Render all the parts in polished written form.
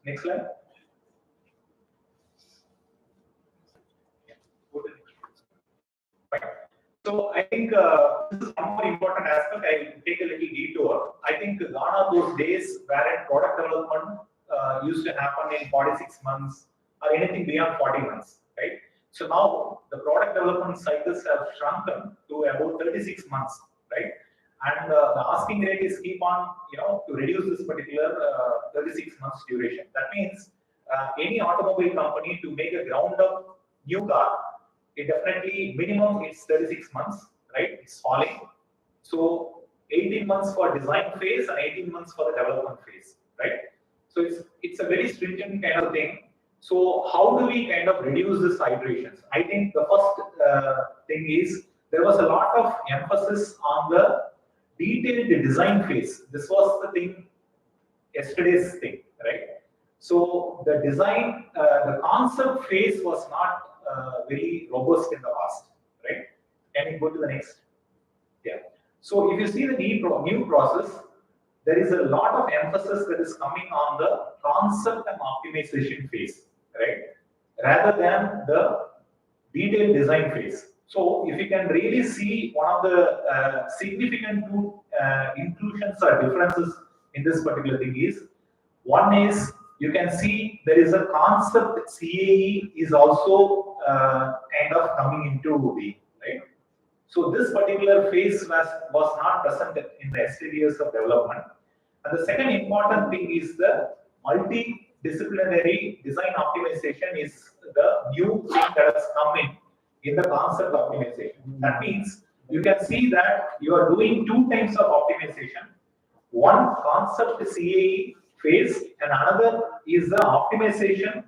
Next slide. Fine. So I think this is one more important aspect. I will take a little detour. I think gone are those days wherein product development used to happen in 46 months or anything beyond 40 months, right? So now the product development cycles have shrunken to about 36 months, right? And the asking rate is keep on, to reduce this particular 36 months duration. That means any automobile company to make a ground up new car, it definitely minimum it's 36 months, right? It's falling. So 18 months for design phase and 18 months for the development phase, right? So it's a very stringent kind of thing. So how do we kind of reduce these iterations? I think the first thing is there was a lot of emphasis on the detailed design phase. This was the thing, yesterday's thing, right? So the design, the concept phase was not very robust in the past, right? Can you go to the next? Yeah. So if you see the new process, there is a lot of emphasis that is coming on the concept and optimization phase, right? Rather than the detailed design phase. So if you can really see one of the significant inclusions or differences in this particular thing is, one is you can see there is a concept CAE is also kind of coming into being, right? So this particular phase was not present in the years of development. And the second important thing is the multidisciplinary design optimization is the new thing that has come in the concept optimization. That means you can see that you are doing two types of optimization. One concept CAE phase and another is the optimization,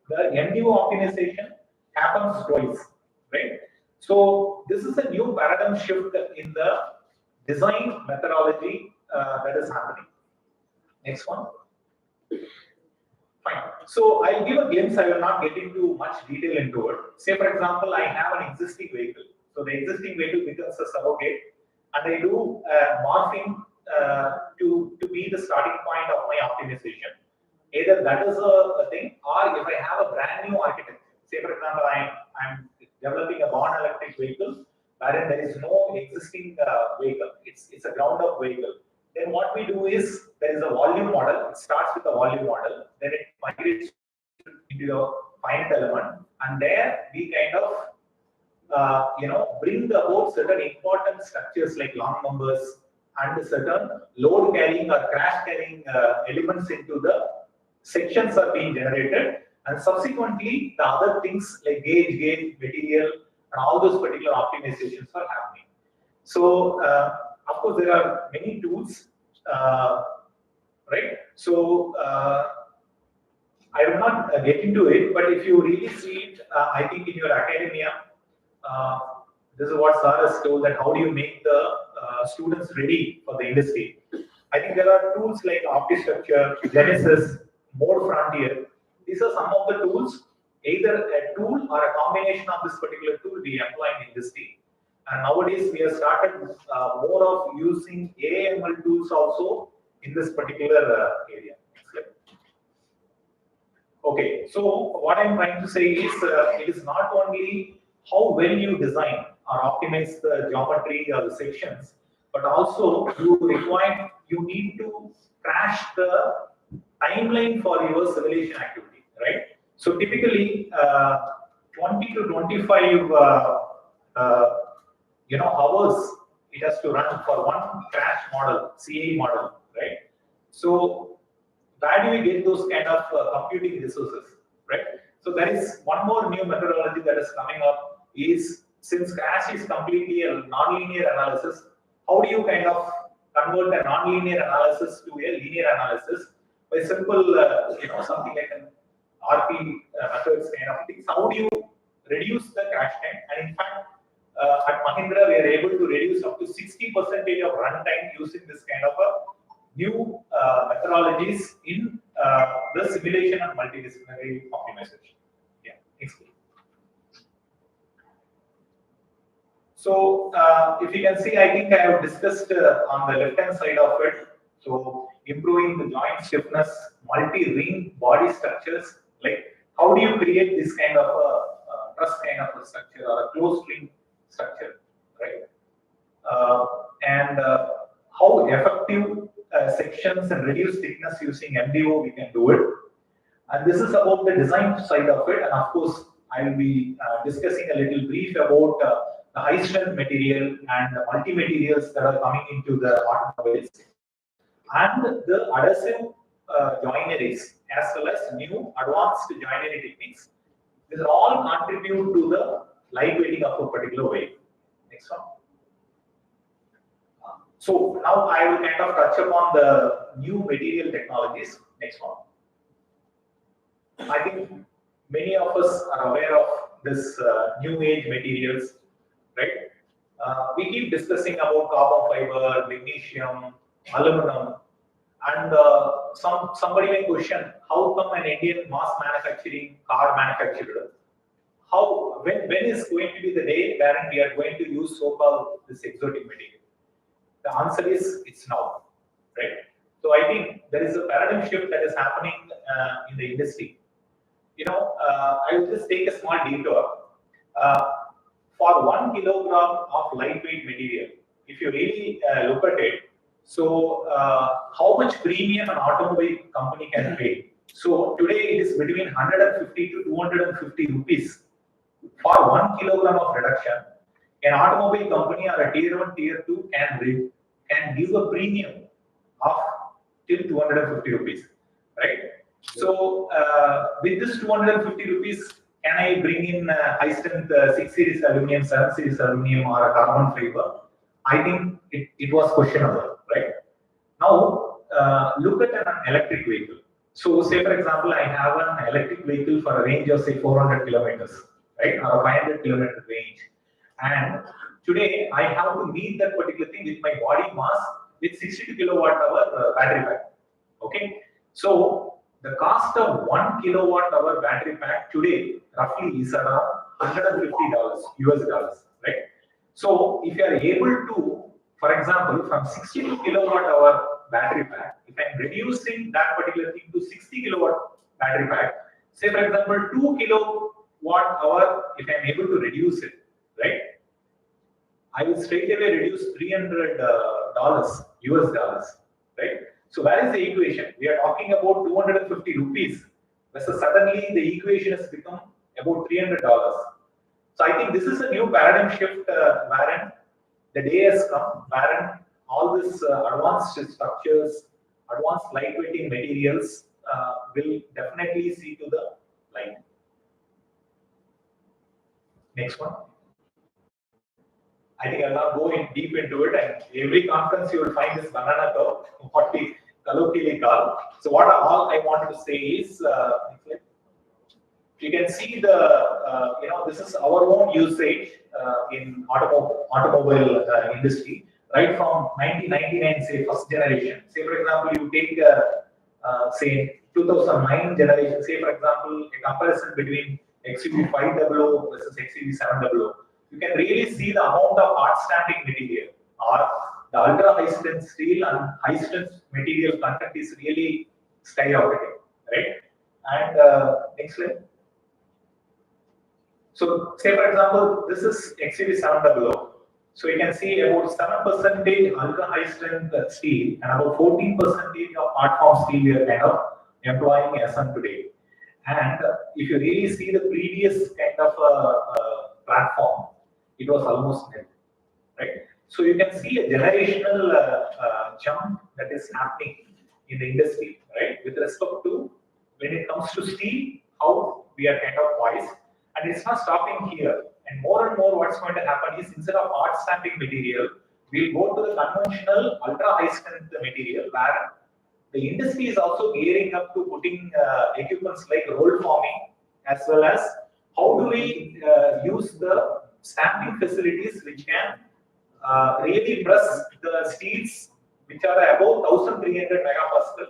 the MDO optimization happens twice, right? So this is a new paradigm shift in the design methodology that is happening. Next one. Fine. So I'll give a glimpse. I will not get into much detail into it. Say, for example, I have an existing vehicle. So the existing vehicle becomes a surrogate, and I do morphing to be the starting point of my optimization. Either that is a thing, or if I have a brand new architecture. Say, for example, I'm developing a born electric vehicle wherein there is no existing vehicle. It's a ground up vehicle. Then what we do is there is a volume model. It starts with a volume model, then it migrates into a finite element, and there we kind of bring about certain important structures like long numbers and certain load carrying or crash carrying elements into the sections are being generated, and subsequently the other things like gauge, material, and all those particular optimizations are happening. So of course there are many tools, right? So I will not get into it, but if you really see it, I think in your academia, this is what Sir has told, that how do you make the students ready for the industry. I think there are tools like OptiStructure, Genesis, Mode Frontier. These are some of the tools, either a tool or a combination of this particular tool we employ in industry. And nowadays we have started more of using AML tools also in this particular area. Okay, so what I'm trying to say is it is not only how well you design or optimize the geometry or the sections, but also you need to crash the timeline for your simulation activity, right? So typically 20 to 25 hours it has to run for one crash model, CA model, right? So where do we get those kind of computing resources, right? So there is one more new methodology that is coming up is, since crash is completely a nonlinear analysis, how do you kind of convert a nonlinear analysis to a linear analysis by simple, something like an RP methods kind of things? How do you reduce the crash time? And in fact, at Mahindra, we are able to reduce up to 60% of runtime using this kind of a new methodologies in the simulation and multidisciplinary optimization. Yeah, next please. So if you can see, I think I have discussed on the left-hand side of it. So improving the joint stiffness, multi-ring body structures. Like how do you create this kind of a truss kind of a structure or a closed ring structure, right? And how effective sections and reduced thickness using MDO we can do it. And this is about the design side of it. And of course, I will be discussing a little brief about the high strength material and the multi materials that are coming into the automobiles and the adhesive joineries as well as new advanced joinery techniques. These are all contribute to the lightweighting of a particular way. Next one. So now I will kind of touch upon the new material technologies. Next one. I think many of us are aware of this new age materials, right? We keep discussing about carbon fiber, magnesium, aluminum, and somebody may question how come an Indian mass manufacturing car manufacturer, when is going to be the day wherein we are going to use so-called this exotic material? The answer is it's now, right? So I think there is a paradigm shift that is happening in the industry. I will just take a small detour. For 1 kilogram of lightweight material, if you really look at it, so how much premium an automobile company can pay? So today it is between 150 to 250 rupees for 1 kilogram of reduction. An automobile company or a tier 1, tier 2 can give a premium of till 250 rupees, right? So with this 250 rupees, can I bring in high strength 6 series aluminum, 7 series aluminum or a carbon fiber? I think it was questionable, right? Now look at an electric vehicle. So say for example, I have an electric vehicle for a range of say 400 kilometers, right? Or a 500 kilometer range. And today I have to meet that particular thing with my body mass with 62 kilowatt hour battery pack. Okay. So the cost of 1 kilowatt hour battery pack today roughly is around $150 US dollars, right? So if you are able to, for example, from 62 kilowatt hour battery pack, if I'm reducing that particular thing to 60 kilowatt battery pack, say for example 2 kilowatt hour, if I'm able to reduce it, right? I will straight away reduce $300 US dollars, right? So where is the equation? We are talking about 250 rupees. Versus suddenly the equation has become about $300. So I think this is a new paradigm shift wherein the day has come, wherein all these advanced structures, advanced lightweighting materials will definitely see to the light. Next one. I think I'll not go in deep into it, and every conference you will find this banana curve, what we colloquially call. So what all I wanted to say is, you can see the, this is our own usage in automobile industry, right from 1999, say first generation. Say for example, you take say 2009 generation. Say for example, a comparison between XUV 500 versus XUV 700. You can really see the amount of hard stamping material or the ultra high strength steel and high strength material content is really skyrocketing, right? And next slide. So say for example, this is XUV 700. So you can see about 7% ultra high strength steel and about 14% of hard form steel we are kind of employing as on today. And if you really see the previous kind of platform, it was almost nil, right? So you can see a generational jump that is happening in the industry, right? With respect to when it comes to steel, how we are kind of poised, and it's not stopping here. And more what's going to happen is instead of hard stamping material, we'll go to the conventional ultra high strength material where the industry is also gearing up to putting equipments like roll forming, as well as how do we use the stamping facilities which can really press the steels which are above 1300 megapascal.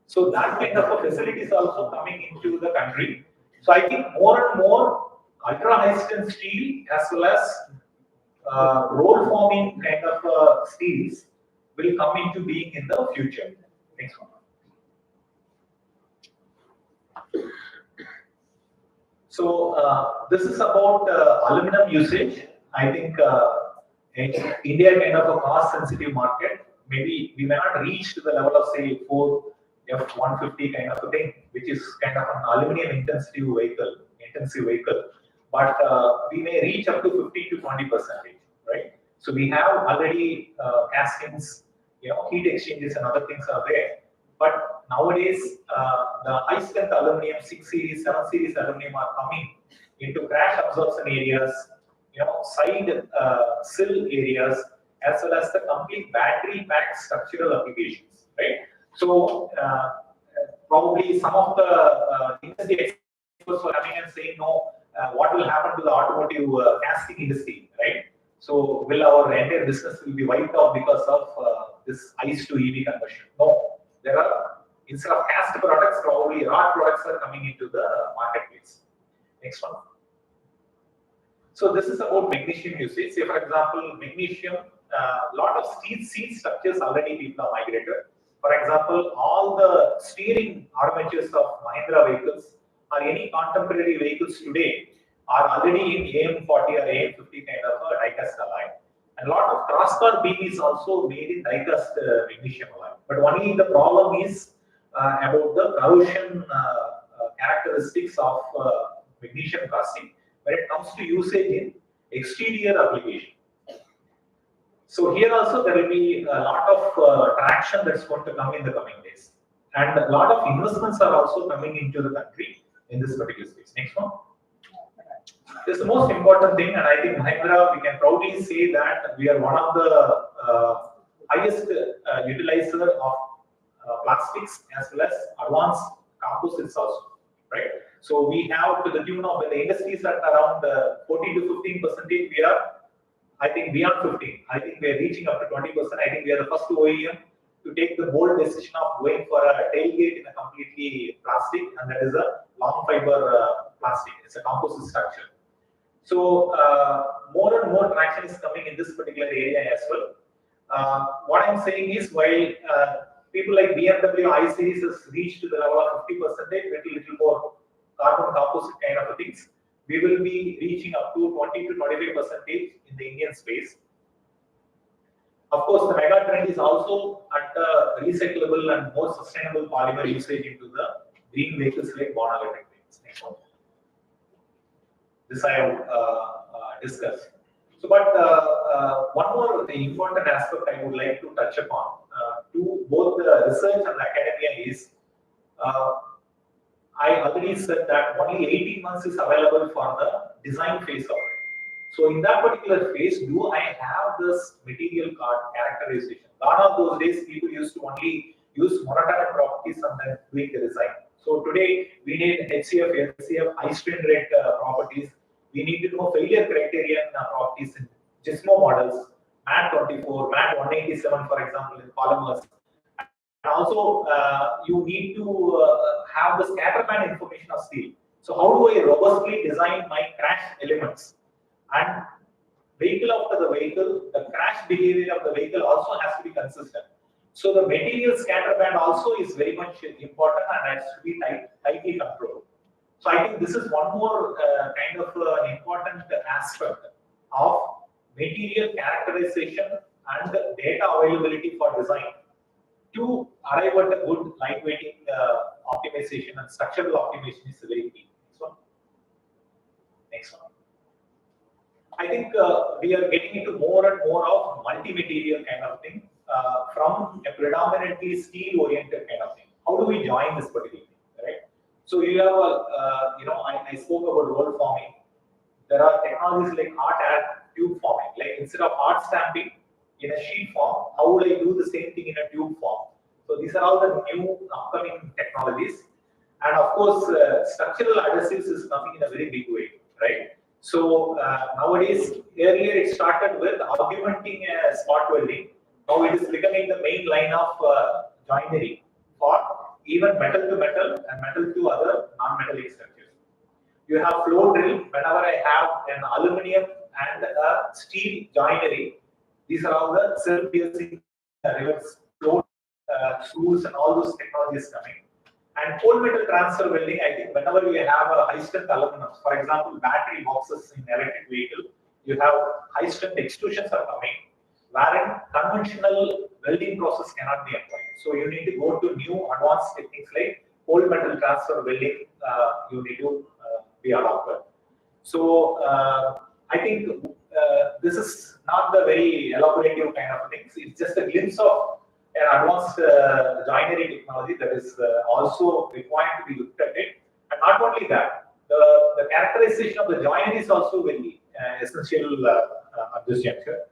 So that kind of a facility is also coming into the country. So I think more and more ultra high strength steel as well as roll forming kind of steels will come into being in the future. Next one. So this is about aluminum usage. I think India kind of a cost-sensitive market. Maybe we may not reach to the level of say 4F150 kind of a thing, which is kind of an aluminum intensive vehicle. But we may reach up to 15 to 20%, right? So we have already castings, heat exchangers and other things are there. But nowadays, the high strength aluminum, 6 series, 7 series aluminum are coming into crash absorption areas, side sill areas, as well as the complete battery pack structural applications, right? So probably some of the industry experts were coming and saying, no, what will happen to the automotive casting industry, right? So will our entire business will be wiped out because of this ICE to EV conversion? No. There are, instead of cast products, probably rod products are coming into the marketplace. Next one. So this is about magnesium usage. Say, for example, magnesium, a lot of steel structures already people are migrated. For example, all the steering armatures of Mahindra vehicles or any contemporary vehicles today are already in AM40 or AM50 kind of a die-cast alloy. And a lot of crossbar beam is also made in die-cast magnesium alloy. But only the problem is about the corrosion characteristics of magnesium casting when it comes to usage in exterior application. So here also there will be a lot of traction that's going to come in the coming days. And a lot of investments are also coming into the country in this particular space. Next one. This is the most important thing, and I think Mahindra, we can proudly say that we are one of the highest utilizer of plastics as well as advanced composites also, right? So we have to the tune of when the industry is at around 14 to 15%, we are, I think, beyond 15. I think we are reaching up to 20%. I think we are the first OEM to take the bold decision of going for a tailgate in a completely plastic, and that is a long fiber plastic. It's a composite structure. So more and more traction is coming in this particular area as well. What I'm saying is, while people like BMW I series has reached to the level of 50%, little more carbon composite kind of things, we will be reaching up to 20 to 25% in the Indian space. Of course, the mega trend is also at recyclable and more sustainable polymer usage into the green vehicles like born electric vehicles. Next one. This I have discussed. So, but one more important aspect I would like to touch upon to both the research and academia is, I already said that only 18 months is available for the design phase of it. So in that particular phase, do I have this material card characterization? Gone are those days people used to only use monotonic properties and then tweak the design. So today we need HCF, LCF, high strain rate properties. We need to know failure criterion properties in GISMO models, MAT24, MAT187, for example, in polymers. And also, you need to have the scatter band information of steel. So how do I robustly design my crash elements? And vehicle after the vehicle, the crash behavior of the vehicle also has to be consistent. So the material scatter band also is very much important and has to be tightly controlled. So I think this is one more kind of an important aspect of material characterization and data availability for design to arrive at a good lightweighting optimization and structural optimization is very key. Next one. Next one. I think we are getting into more and more of multi-material kind of thing from a predominantly steel-oriented kind of thing. How do we join this particular thing, right? So you have I spoke about roll forming. There are technologies like hot air tube forming. Like instead of hot stamping in a sheet form, how would I do the same thing in a tube form? So these are all the new upcoming technologies. And of course, structural adhesives is coming in a very big way, right? So nowadays, earlier it started with augmenting spot welding. Now it is becoming the main line of joinery for even metal to metal and metal to other non-metallic structures. You have flow drill. Whenever I have an aluminum and a steel joinery, these are all the self-piercing reverse flow screws and all those technologies coming. And cold metal transfer welding, I think whenever you have a high strength aluminum, for example, battery boxes in electric vehicle, you have high strength extrusions are coming, wherein conventional welding process cannot be employed. So you need to go to new advanced techniques like cold metal transfer welding. You need to be adopted. So I think this is not the very elaborative kind of things. It's just a glimpse of an advanced joinery technology that is also required to be looked at it. And not only that, the characterization of the joinery is also very essential at this juncture.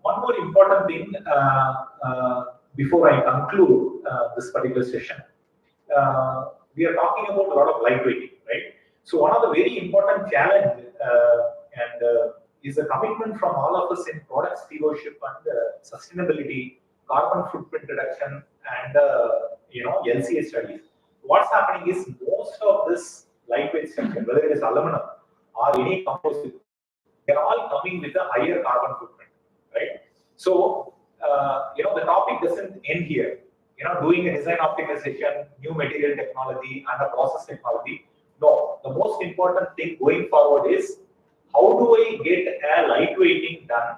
One more important thing before I conclude this particular session. We are talking about a lot of lightweighting, right? So one of the very important challenge is a commitment from all of us in product stewardship and sustainability, carbon footprint reduction, and LCA studies. What's happening is most of this lightweight structure, whether it is aluminum or any composite, they're all coming with a higher carbon footprint, right? So the topic doesn't end here. Doing a design optimization, new material technology, and a process technology. No, the most important thing going forward is how do I get a lightweighting done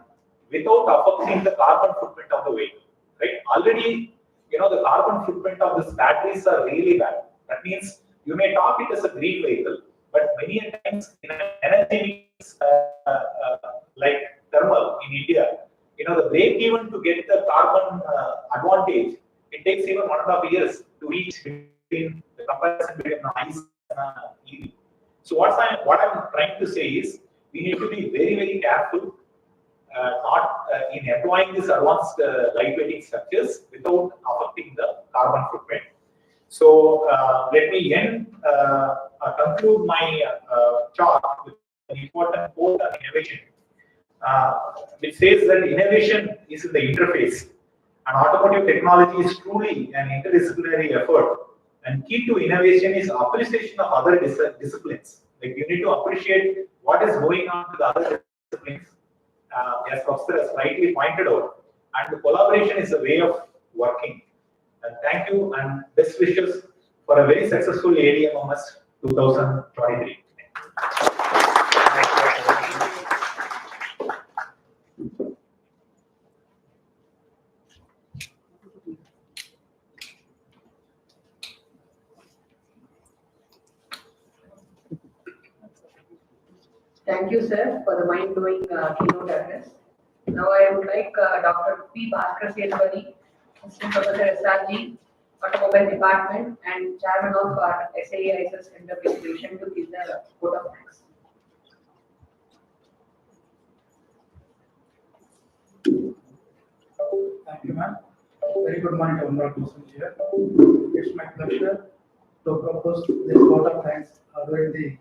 without affecting the carbon footprint of the vehicle, right? Already, the carbon footprint of these batteries are really bad. That means you may talk it as a green vehicle, but many times in an energy like thermal in India, the break even to get the carbon advantage, it takes even 1.5 years to reach between the comparison between the ICE and EV. So what I'm trying to say is we need to be very, very careful not in employing these advanced lightweighting structures without affecting the carbon footprint. So let me conclude my talk with an important quote on innovation, which says that innovation is in the interface, and automotive technology is truly an interdisciplinary effort. And key to innovation is appreciation of other disciplines. Like you need to appreciate what is going on to the other disciplines, as Professor has rightly pointed out. And the collaboration is a way of working. And thank you and best wishes for a very successful Admms 2023. Thank you, sir, for the mind-blowing keynote address. Now I would like Dr. P. Bhaskar Senapati, Assistant Professor SRG, Automobile Department, and Chairman of SAE-ISS Enterprise Division to give the vote of thanks. Thank you, ma'am. Very good morning to all persons here. It's my pleasure to propose this vote of thanks during the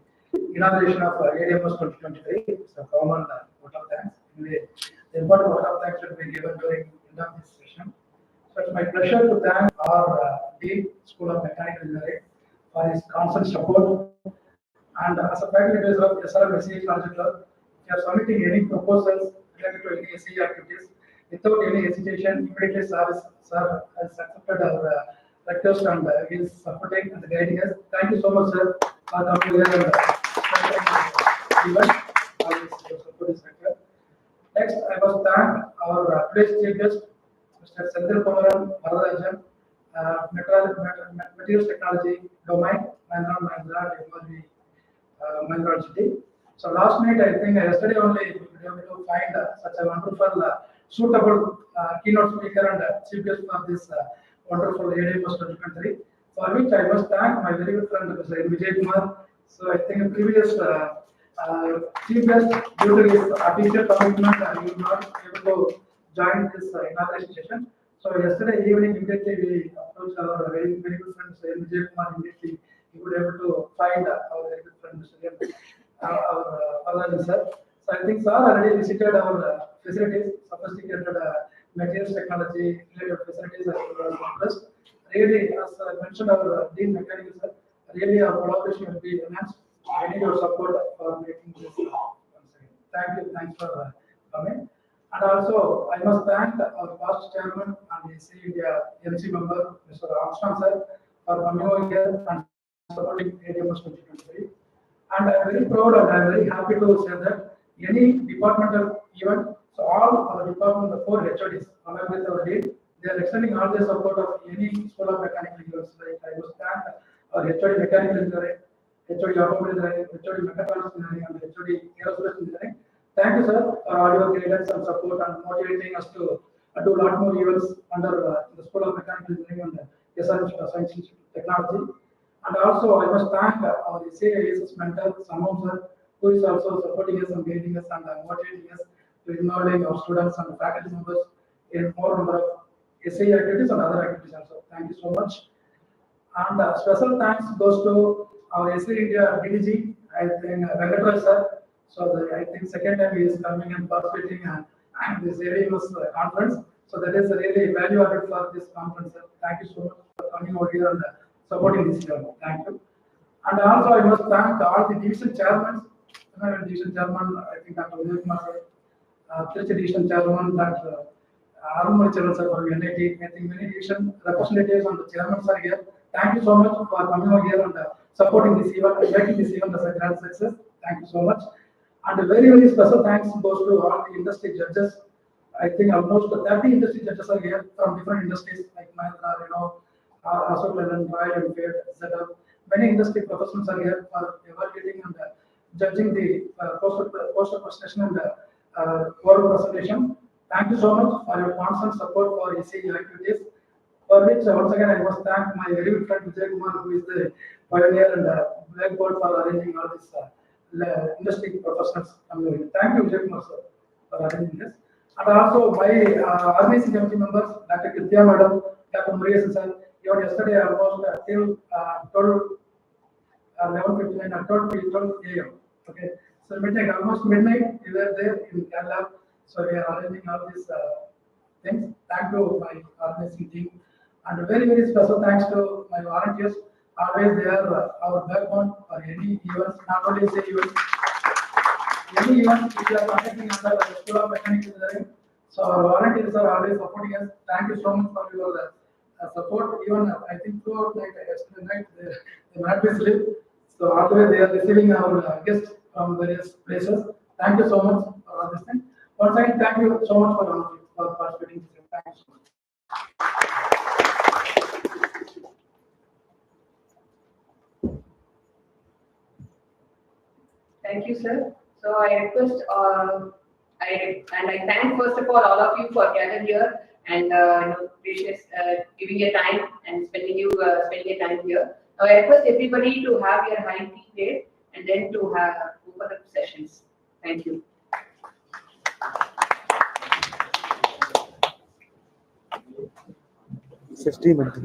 inauguration of Admms 2023. It's a common vote of thanks. Anyway, the important vote of thanks should be given during the end of this session. So it's my pleasure to thank our Dean, School of Mechanical Engineering, for his constant support. And as a faculty advisor of SRM SE Project Club, we are submitting any proposals related to any SE activities without any hesitation. Immediately, sir has accepted our request and is supporting and guiding us. Thank you so much, sir, for coming here and support this sector. Next, I must thank our today's chief guest, Mr. Senthil Kumaran Varadajan, Materials Technology Domain, Mahindra City. So last night, I think yesterday only, we were able to find such a wonderful, suitable keynote speaker and chief guest for this wonderful Admms 2023, for which I must thank my very good friend, Mr. Vijay Kumar. So I think the previous chief guest, due to his official commitment, he was not able to join this inauguration session. So yesterday evening, immediately we approached our very, very good friend, Mr. Vijay Kumar. Immediately, he was able to find our very good friend, Mr. our sir. So I think sir already visited our facilities, sophisticated materials technology related facilities as well as really, as I mentioned, our Dean Mechanical, sir, really our collaboration will be enhanced. I need your support for making this once again. Thank you. Thanks for coming. And also, I must thank our past chairman and the India MC member, Mr. Armstrong sir, for coming over here and supporting Admms 2023. And I'm very proud and I'm very happy to say that any departmental event, so all our department, the 4 HODs, along with our lead, they are extending all their support of any school of mechanical engineers. Like I must thank our HOD mechanical engineering, HOD automobile engineering, HOD mechatronics engineering, and HOD aerospace engineering. Thank you, sir, for all your guidance and support and motivating us to do a lot more events under the School of Mechanical Engineering and SRM Science Institute of Technology. And also, I must thank our ACS mentor, Admms sir, who is also supporting us and guiding us and motivating us to involving our students and faculty members in more number of SAE activities and other activities also. Thank you so much. And special thanks goes to our SAE India DDG, I think Venkatraj sir. So I think second time he is coming and participating in this Admms conference. So that is really value added for this conference, sir. Thank you so much for coming over here and supporting this event. Thank you. And also I must thank all the division chairmen. Division chairman, I think Dr. Vijay Kumar sir, Trichy division chairman, Dr. Arun Charan sir from NIT. I think many division representatives and the chairmen are here. Thank you so much for coming over here and supporting this event and making this event as a grand success. Thank you so much. And a very, very special thanks goes to all the industry judges. I think almost 30 industry judges are here from different industries like Mahindra, Ashok Leyland, Royal Enfield, etc. Many industry professionals are here for evaluating and judging the poster presentation and oral presentation. Thank you so much for your constant support for SAE activities. For which once again I must thank my very good friend Vijay Kumar, who is the pioneer and blackboard for arranging all this industry professionals. Thank you, Vijay Kumar sir, for arranging this. And also my organizing committee members, Dr. Kritya madam, Dr. Murugesan sir, even yesterday almost till 11:59 or 12 a.m. Okay, so midnight, almost midnight, we were there in Kerala. So we are arranging all these things. Thank you, my organizing team. And a very, very special thanks to my volunteers. Always they are our backbone for any events, not only say events, any events which are conducting under the School of Mechanical Engineering. So our volunteers are always supporting us. Thank you so much for your support. Even I think throughout night, yesterday night, they might be asleep. So all the way they are receiving our guests from various places. Thank you so much for all this thing. Once again, thank you so much for participating. Thank you so much. Thank you, sir. So I request, I thank first of all of you for gathering here and precious giving your time and spending your time here. Now I request everybody to have your high tea there and then to have open up sessions. Thank you. Sixteen minutes.